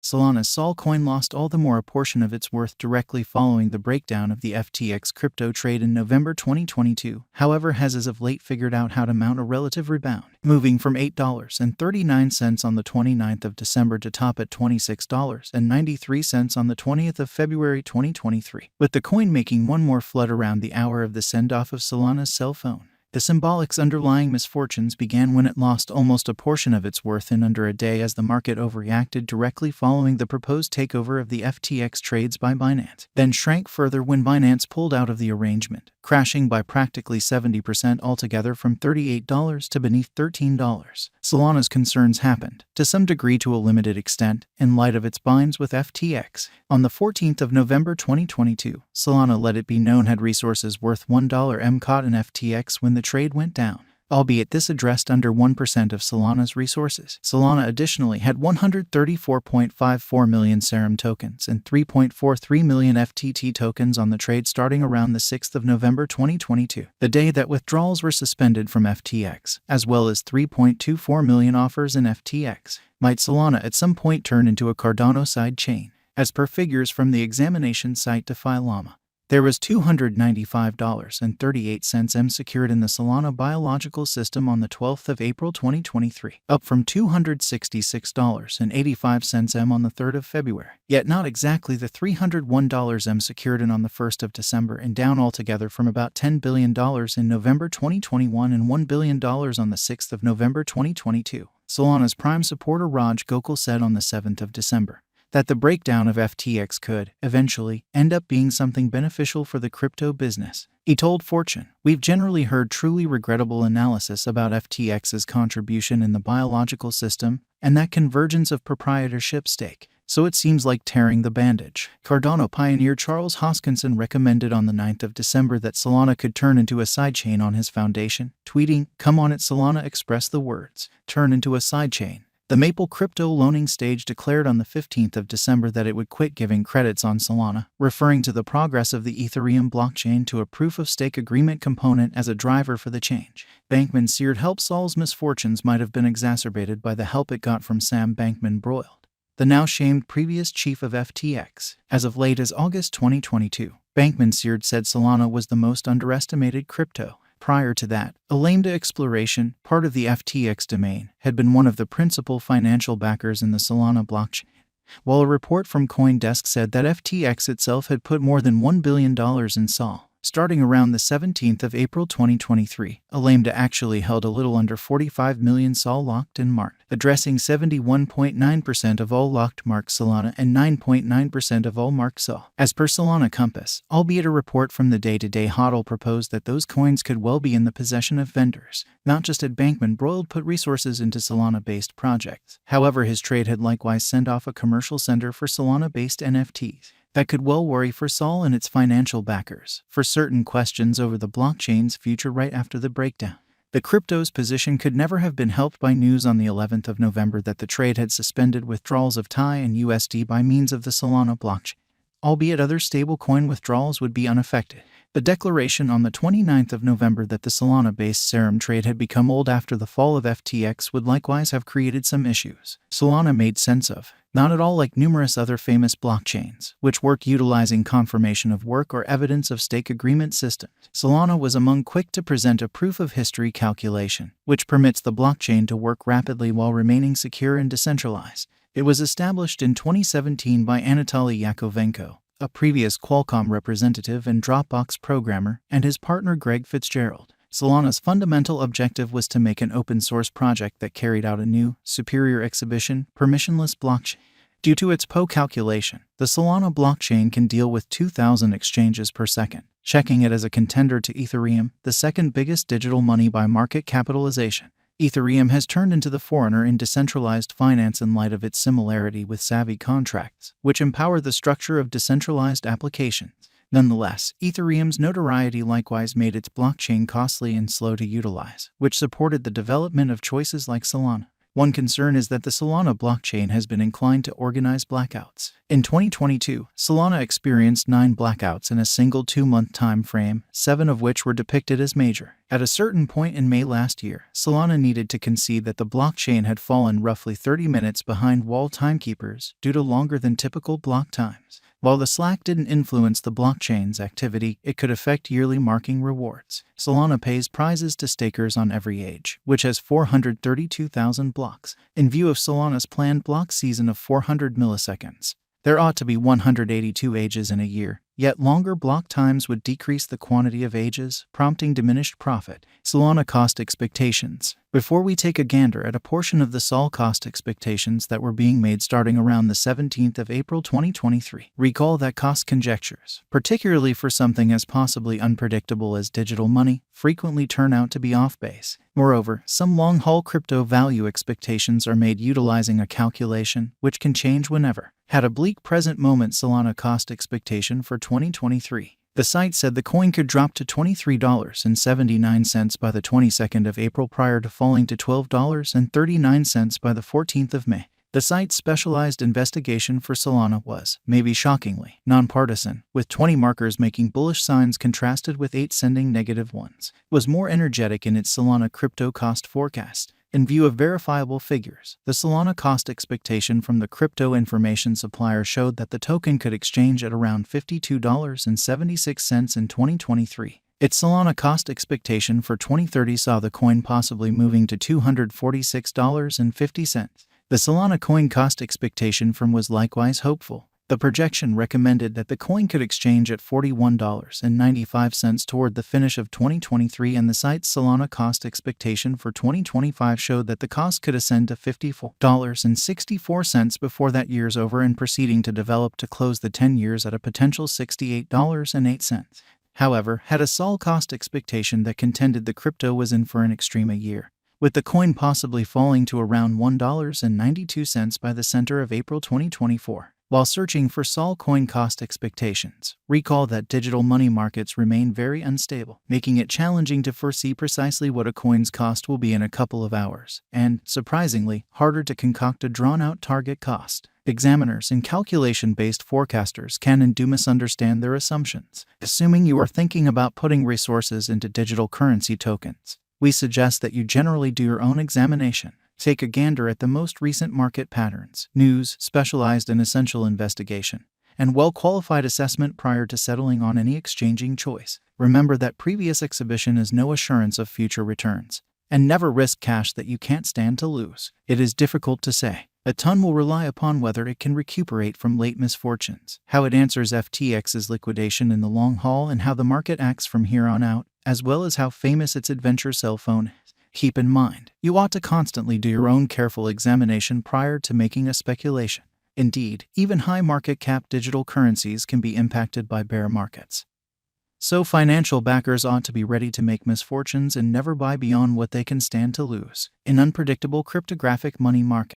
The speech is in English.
Solana's Sol coin lost all the more a portion of its worth directly following the breakdown of the FTX crypto trade in November 2022, however has as of late figured out how to mount a relative rebound, moving from $8.39 on the 29th of December to top at $26.93 on the 20th of February 2023, with the coin making one more flood around the hour of the send-off of Solana's cell phone. The symbolic's underlying misfortunes began when it lost almost a portion of its worth in under a day as the market overreacted directly following the proposed takeover of the FTX trades by Binance, then shrank further when Binance pulled out of the arrangement, crashing by practically 70% altogether from $38 to beneath $13. Solana's concerns happened, to some degree to a limited extent, in light of its binds with FTX. On the 14th of November 2022, Solana let it be known had resources worth $1 M caught in FTX when the trade went down, albeit this addressed under 1% of Solana's resources. Solana additionally had 134.54 million Serum tokens and 3.43 million FTT tokens on the trade starting around the 6th of November 2022, the day that withdrawals were suspended from FTX, as well as 3.24 million offers in FTX. Might Solana at some point turn into a Cardano sidechain? As per figures from the examination site DeFi Llama, there was $295.38 M secured in the Solana biological system on the 12th of April 2023, up from $266.85 M on the 3rd of February, yet not exactly the $301 M secured in on the 1st of December, and down altogether from about $10 billion in November 2021 and $1 billion on the 6th of November 2022. Solana's prime supporter Raj Gokul said on the 7th of December that the breakdown of FTX could, eventually, end up being something beneficial for the crypto business. He told Fortune, "We've generally heard truly regrettable analysis about FTX's contribution in the biological system and that convergence of proprietorship stake, so it seems like tearing the bandage." Cardano pioneer Charles Hoskinson recommended on the 9th of December that Solana could turn into a sidechain on his foundation, tweeting, "Come on it Solana, express the words, turn into a sidechain." The Maple crypto loaning stage declared on the 15th of December that it would quit giving credits on Solana, referring to the progress of the Ethereum blockchain to a proof-of-stake agreement component as a driver for the change. Bankman-Seared help Sol's misfortunes might have been exacerbated by the help it got from Sam Bankman-Broiled, the now-shamed previous chief of FTX. As of late as August 2022, Bankman-Seared said Solana was the most underestimated crypto. Prior to that, Alameda Exploration, part of the FTX domain, had been one of the principal financial backers in the Solana blockchain, while a report from CoinDesk said that FTX itself had put more than $1 billion in Sol. Starting around the 17th of April 2023, Alameda actually held a little under 45 million Sol locked and marked, addressing 71.9% of all locked marked Solana and 9.9% of all marked Sol. As per Solana Compass, albeit a report from the day-to-day hodl proposed that those coins could well be in the possession of vendors, not just had Bankman-Broiled put resources into Solana-based projects. However, his trade had likewise sent off a commercial sender for Solana-based NFTs that could well worry for Sol and its financial backers for certain questions over the blockchain's future right after the breakdown. The crypto's position could never have been helped by news on the 11th of November that the trade had suspended withdrawals of TI and USD by means of the Solana blockchain, albeit other stablecoin withdrawals would be unaffected. The declaration on the 29th of November that the Solana-based Serum trade had become old after the fall of FTX would likewise have created some issues Solana made sense of, not at all like numerous other famous blockchains, which work utilizing confirmation of work or evidence of stake agreement systems. Solana was among quick to present a proof-of-history calculation, which permits the blockchain to work rapidly while remaining secure and decentralized. It was established in 2017 by Anatoly Yakovenko, a previous Qualcomm representative and Dropbox programmer, and his partner Greg Fitzgerald. Solana's fundamental objective was to make an open-source project that carried out a new, superior exhibition, permissionless blockchain. Due to its PoE calculation, the Solana blockchain can deal with 2,000 exchanges per second, checking it as a contender to Ethereum, the second biggest digital money by market capitalization. Ethereum has turned into the forerunner in decentralized finance in light of its similarity with Savvy contracts, which empower the structure of decentralized applications. Nonetheless, Ethereum's notoriety likewise made its blockchain costly and slow to utilize, which supported the development of choices like Solana. One concern is that the Solana blockchain has been inclined to organize blackouts. In 2022, Solana experienced 9 blackouts in a single 2-month time frame, 7 of which were depicted as major. At a certain point in May last year, Solana needed to concede that the blockchain had fallen roughly 30 minutes behind wall timekeepers due to longer than typical block times. While the slack didn't influence the blockchain's activity, it could affect yearly marking rewards. Solana pays prizes to stakers on every age, which has 432,000 blocks. In view of Solana's planned block season of 400 milliseconds, there ought to be 182 ages in a year, yet longer block times would decrease the quantity of ages, prompting diminished profit. Solana cost expectations. Before we take a gander at a portion of the Sol cost expectations that were being made starting around the 17th of April 2023, recall that cost conjectures, particularly for something as possibly unpredictable as digital money, frequently turn out to be off base. Moreover, some long-haul crypto value expectations are made utilizing a calculation, which can change whenever. Had a bleak present moment Solana cost expectation for 2023. The site said the coin could drop to $23.79 by the 22nd of April prior to falling to $12.39 by the 14th of May. The site's specialized investigation for Solana was, maybe shockingly, nonpartisan, with 20 markers making bullish signs contrasted with 8 sending negative ones. It was more energetic in its Solana crypto cost forecast. In view of verifiable figures, the Solana cost expectation from the crypto information supplier showed that the token could exchange at around $52.76 in 2023. Its Solana cost expectation for 2030 saw the coin possibly moving to $246.50. The Solana coin cost expectation from was likewise hopeful. The projection recommended that the coin could exchange at $41.95 toward the finish of 2023, and the site's Solana cost expectation for 2025 showed that the cost could ascend to $54.64 before that year's over and proceeding to develop to close the 10 years at a potential $68.08. However, had a Sol cost expectation that contended the crypto was in for an extreme a year, with the coin possibly falling to around $1.92 by the center of April 2024. While searching for Sol coin cost expectations, recall that digital money markets remain very unstable, making it challenging to foresee precisely what a coin's cost will be in a couple of hours, and, surprisingly, harder to concoct a drawn-out target cost. Examiners and calculation-based forecasters can and do misunderstand their assumptions. Assuming you are thinking about putting resources into digital currency tokens, we suggest that you generally do your own examination. Take a gander at the most recent market patterns, news, specialized and essential investigation, and well-qualified assessment prior to settling on any exchanging choice. Remember that previous exhibition is no assurance of future returns, and never risk cash that you can't stand to lose. It is difficult to say. A ton will rely upon whether it can recuperate from late misfortunes, how it answers FTX's liquidation in the long haul, and how the market acts from here on out, as well as how famous its adventure cell phone is. Keep in mind, you ought to constantly do your own careful examination prior to making a speculation. Indeed, even high market cap digital currencies can be impacted by bear markets. So financial backers ought to be ready to make misfortunes and never buy beyond what they can stand to lose. In unpredictable cryptographic money markets,